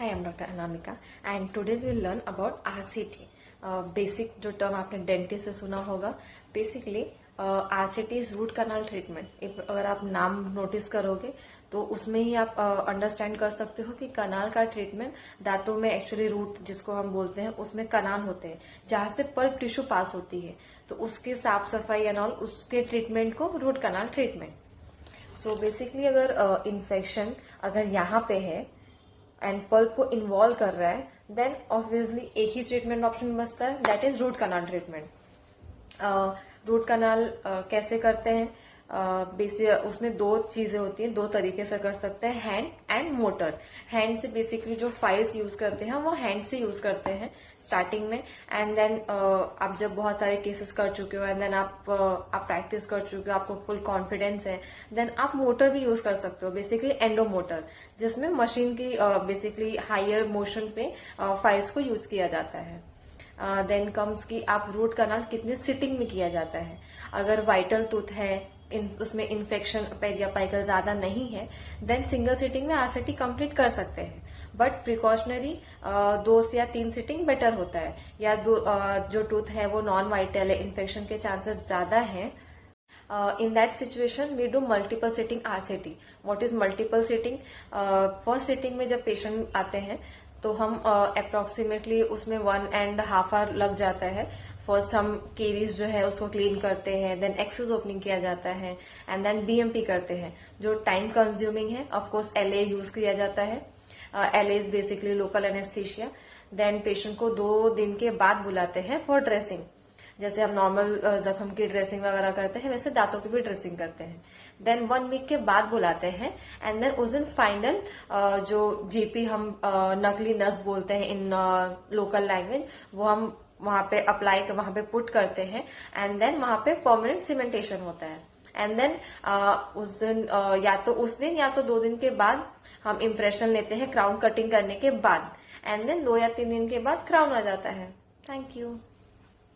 Hi, I'm Dr. Anamika and today we'll learn about RCT. Basic जो term आपने dentist से सुना होगा, basically RCT is root canal treatment. अगर आप नाम नोटिस करोगे तो उसमें ही आप अंडरस्टैंड कर सकते हो कि कनाल का ट्रीटमेंट दांतों में एक्चुअली रूट जिसको हम बोलते हैं उसमें कनाल होते हैं जहां से पल्प टिश्यू पास होती है, तो उसकी साफ सफाई एंड ऑल उसके ट्रीटमेंट को root canal treatment. So basically अगर इन्फेक्शन अगर यहाँ पे है एंड पल्प को इन्वॉल्व कर रहा है, देन ऑब्वियसली एक ही ट्रीटमेंट ऑप्शन बचता है, that is root canal treatment. Root canal कैसे करते हैं? बेसिक उसमें दो चीजें होती हैं, दो तरीके से कर सकते हैं, हैंड एंड मोटर। हैंड से बेसिकली जो फाइल्स यूज करते हैं वो हैंड से यूज करते हैं स्टार्टिंग में, एंड देन आप जब बहुत सारे केसेस कर चुके हो एंड देन आप प्रैक्टिस कर चुके हो, आपको फुल कॉन्फिडेंस है, देन आप मोटर भी यूज कर सकते हो, बेसिकली एंडो मोटर, जिसमें मशीन की बेसिकली हायर मोशन पे फाइल्स को यूज किया जाता है। देन कम्स की आप रूट कनाल कितने सिटिंग में किया जाता है। अगर वाइटल टूथ है, उसमें इन्फेक्शन पेरियापाइकल ज्यादा नहीं है, देन सिंगल सिटिंग में RCT कंप्लीट कर सकते हैं, बट प्रिकॉशनरी 2 से या 3 सिटिंग बेटर होता है, या जो टूथ है वो नॉन वाइटल है, इन्फेक्शन के चांसेस ज्यादा हैं। In that situation we do multiple sitting RCT. What is multiple sitting? First sitting में जब पेशेंट आते हैं तो हम अप्रोक्सीमेटली उसमें 1.5 आवर लग जाता है। फर्स्ट हम केरीज जो है उसको क्लीन करते हैं, देन एक्सेस ओपनिंग किया जाता है, एंड देन BMP करते हैं जो टाइम कंज्यूमिंग है। ऑफकोर्स LA यूज किया जाता है। LA is basically local anaesthesia. Then patient को 2 दिन के बाद बुलाते हैं फॉर ड्रेसिंग। जैसे हम नॉर्मल जख्म की ड्रेसिंग वगैरह करते हैं वैसे दांतों की भी ड्रेसिंग करते हैं। देन 1 वीक के बाद बुलाते हैं, एंड देन उस दिन फाइनल जो GP हम नकली नस बोलते हैं इन लोकल लैंग्वेज, वो हम वहां पे अप्लाई वहां पे पुट करते हैं, एंड देन वहां पे परमानेंट सीमेंटेशन होता है। एंड देन उस दिन या तो उस दिन या तो 2 दिन के बाद हम इम्प्रेशन लेते हैं क्राउन कटिंग करने के बाद, एंड देन 2 या 3 दिन के बाद क्राउन आ जाता है। Thank you.